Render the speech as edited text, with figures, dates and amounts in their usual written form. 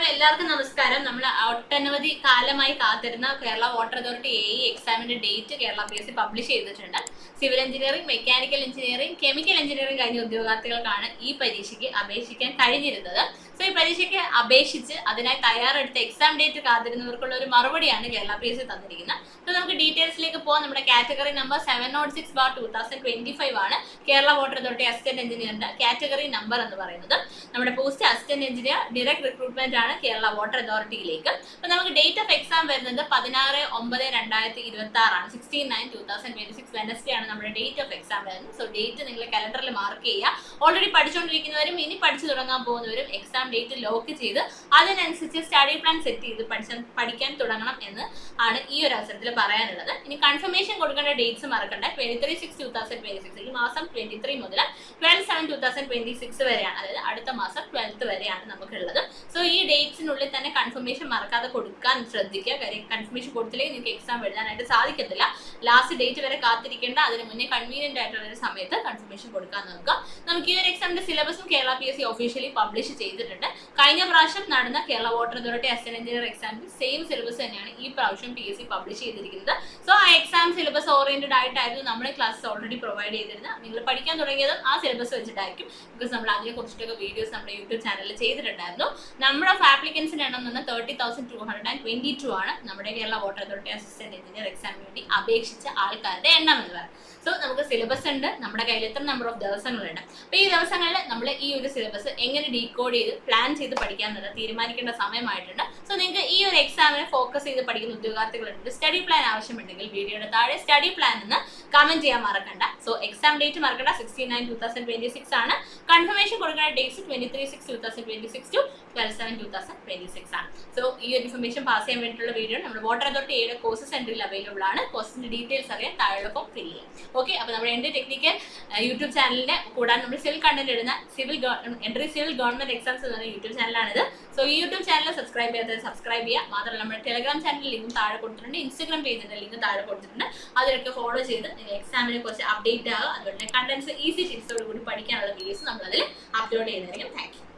എല്ലാവർക്കും നമസ്കാരം. നമ്മൾ ഒട്ടനവധി കാലമായി കാത്തിരുന്ന കേരള വാട്ടർ അതോറിറ്റി എക്സാമിന്റെ ഡേറ്റ് കേരള PSC പബ്ലിഷ് ചെയ്തിട്ടുണ്ട്. Civil engineering, mechanical engineering, chemical engineering കഴിഞ്ഞ ഉദ്യോഗാർത്ഥികൾക്കാണ് ഈ പരീക്ഷയ്ക്ക് അപേക്ഷിക്കാൻ കഴിഞ്ഞിരുന്നത്. സോ ഈ പരീക്ഷയ്ക്ക് അപേക്ഷിച്ച് അതിനായി തയ്യാറെടുത്ത എക്സാം ഡേറ്റ് കാത്തിരുന്നവർക്കുള്ള ഒരു മറുപടിയാണ് കേരള PSC തന്നിരിക്കുന്നത്. സോ നമുക്ക് ഡീറ്റെയിൽസിലേക്ക് പോകാം. നമ്മുടെ കാറ്റഗറി നമ്പർ 706/2025 ആണ് കേരള വാട്ടർ അതോറിറ്റി അസിസ്റ്റന്റ് എഞ്ചിനീയറിന്റെ കാറ്റഗറി നമ്പർ എന്ന് പറയുന്നത്. നമ്മുടെ post assistant engineer direct recruitment ആണ് കേരള വാട്ടർ അതോറിറ്റിയിലേക്ക്. അപ്പൊ നമുക്ക് ഡേറ്റ് ഓഫ് എക്സാം വരുന്നത് 16/9/2026 ആണ്. 16/9/2026 വെനസ്ഡേ ആണ് നമ്മുടെ ഡേറ്റ് ഓഫ് എക്സാം വരുന്നത്. സോ ഡേറ്റ് നിങ്ങൾ കലണ്ടറിൽ മാർക്ക് ചെയ്യുക. ഓൾറെഡി പഠിച്ചുകൊണ്ടിരിക്കുന്നവരും ഇനി പഠിച്ചു തുടങ്ങാൻ പോകുന്നവരും എക്സാം ഡേറ്റ് ലോക്ക് ചെയ്ത് അതിനനുസരിച്ച് സ്റ്റഡി പ്ലാൻ സെറ്റ് ചെയ്ത് പഠിക്കാൻ തുടങ്ങണം എന്ന് ആണ് ഈ ഒരു അവസരത്തിൽ പറയാനുള്ളത്. ഇനി കൺഫർമേഷൻ കൊടുക്കേണ്ട ഡേറ്റ്സ് മറക്കണ്ട. 23/6/2026 ഈ മാസം 23 മുതൽ 12/7/2026 വരെയാണ്, അതായത് അടുത്ത മാസം 12th വരെയാണ് നമുക്കുള്ളത്. സോ ഈ ഡേറ്റ്സിനുള്ളിൽ തന്നെ കൺഫർമേഷൻ മറക്കാതെ കൊടുക്കാൻ ശ്രദ്ധിക്കുക. കാര്യം കൺഫർമേഷൻ കൊടുത്തില്ലെങ്കിൽ നിങ്ങൾക്ക് എക്സാം എഴുതാനായിട്ട് സാധിക്കത്തില്ല. ലാസ്റ്റ് ഡേറ്റ് വരെ കാത്തിരിക്കേണ്ട, അതിന് മുന്നേ കൺവീനിയന്റ് ആയിട്ടുള്ള ഒരു സമയത്ത് കൺഫർമേഷൻ കൊടുക്കാൻ നോക്കുക. നമുക്ക് ഈ ഒരു എക്സാമിന്റെ സിലബസും കേരള PSC ഒഫീഷ്യലി പബ്ലിഷ് ചെയ്തിട്ടുണ്ട്. കഴിഞ്ഞ പ്രാവശ്യം നടന്ന Kerala water authority assistant engineer എക്സാമിന്റെ സെയിം സിലബസ് തന്നെയാണ് ഈ പ്രാവശ്യം PSC പബ്ലിഷ് ചെയ്തിരിക്കുന്നത്. സോ ആ എക്സാം സിലബസ് ഓറിയന്റഡ് ആയിട്ടായിരുന്നു നമ്മുടെ ക്ലാസ്സസ് ഓൾറെഡി പ്രൊവൈഡ് ചെയ്തിരുന്നത്. നിങ്ങൾ പഠിക്കാൻ തുടങ്ങിയതും ആ സിലബസ് വെച്ചിട്ടായിരിക്കും. ബിക്കോസ് നമ്മൾ അതിനെ കുറിച്ചിട്ടൊക്കെ വീഡിയോസ് നമ്മുടെ യൂട്യൂബ് ചാനലിൽ ചെയ്തിട്ടുണ്ടായിരുന്നു. നമ്പർ ഓഫ് ആപ്ലിക്കൻസിന്റെ എണ്ണം എന്ന് 30,222 ആണ് നമ്മുടെ Kerala water authority assistant engineer എക്സാമിന് വേണ്ടി അപേക്ഷിച്ച ആൾക്കാരുടെ എണ്ണം എന്ന് പറയുന്നത്. സോ നമുക്ക് സിലബസ് ഉണ്ട്, നമ്മുടെ കയ്യിൽ എത്ര നമ്പർ ഓഫ് ദിവസങ്ങളുണ്ട്. അപ്പൊ ഈ ദിവസങ്ങളിൽ നമ്മൾ ഈ ഒരു സിലബസ് എങ്ങനെ ഡീകോഡ് ചെയ്ത് പ്ലാൻ ചെയ്ത് പഠിക്കാന്നുള്ളത് തീരുമാനിക്കേണ്ട സമയമായിട്ടുണ്ട്. സോ നിങ്ങൾക്ക് ഈ ഒരു എക്സാമിനെ ഫോക്കസ് ചെയ്ത് പഠിക്കുന്ന ഉദ്യോഗാർത്ഥികളുണ്ട്, സ്റ്റഡി പ്ലാൻ ആവശ്യമുണ്ടെങ്കിൽ വീഡിയോയുടെ താഴെ സ്റ്റഡി പ്ലാൻ എന്ന് കമന്റ് ചെയ്യാൻ മറക്കണ്ട. സോ എക്സാം ഡേറ്റ് മറക്കണ്ട, 16/9/2026 ആണ്. കൺഫർമേഷൻ കൊടുക്കുന്ന ഡേറ്റ്സ് 23/6/2026 to 12/7/2026 ആണ്. സോ ഈ ഒരു ഇൻഫർമേഷൻ പാസ് ചെയ്യാൻ വേണ്ടിയിട്ടുള്ള വീഡിയോ നമ്മുടെ വാട്ടർ അതോറിറ്റിയുടെ കോഴ്സ് സെന്ററിൽ അവൈലബിൾ ആണ്. കോഴ്സിന്റെ ഡീറ്റെയിൽസ് അറിയാൻ താഴെ ഫിൽ ചെയ്യാം. ഓക്കെ, അപ്പോൾ നമ്മുടെ എൻട്രി ടെക്നിക്കൽ യൂട്യൂബ് ചാനലിന്റെ കൂടാതെ നമ്മൾ സിവിൽ കണ്ടന്റ് ഇടുന്ന സിവിൽ ഗവൺമെന്റ് എക്സാംസ് എന്ന് പറയുന്ന യൂട്യൂബ് ചാനലാണിത്. സോ ഈ യൂട്യൂബ് ചാനൽ സബ്സ്ക്രൈബ് ചെയ്യാത്തത് സബ്സ്ക്രൈബ് ചെയ്യുക. മാത്രമല്ല നമ്മുടെ ടെലഗ്രാം ചാനലിൽ ലിങ്ക് താഴെ കൊടുത്തിട്ടുണ്ട്, ഇൻസ്റ്റാഗ്രാം പേജിന്റെ ലിങ്ക് താഴെ കൊടുത്തിട്ടുണ്ട്. അതിലൊക്കെ ഫോളോ ചെയ്ത് നിങ്ങൾ എക്സാമിനെ കുറിച്ച് അപ്ഡേറ്റ് ആകുക. അതുപോലെ കണ്ടന്റ്സ് ഈസി ടിപ്സോട് കൂടി പഠിക്കാനുള്ള വീഡിയോസ് നമ്മൾ അതിൽ അപ്ലോഡ് ചെയ്യുന്നതായിരിക്കും. Thank you.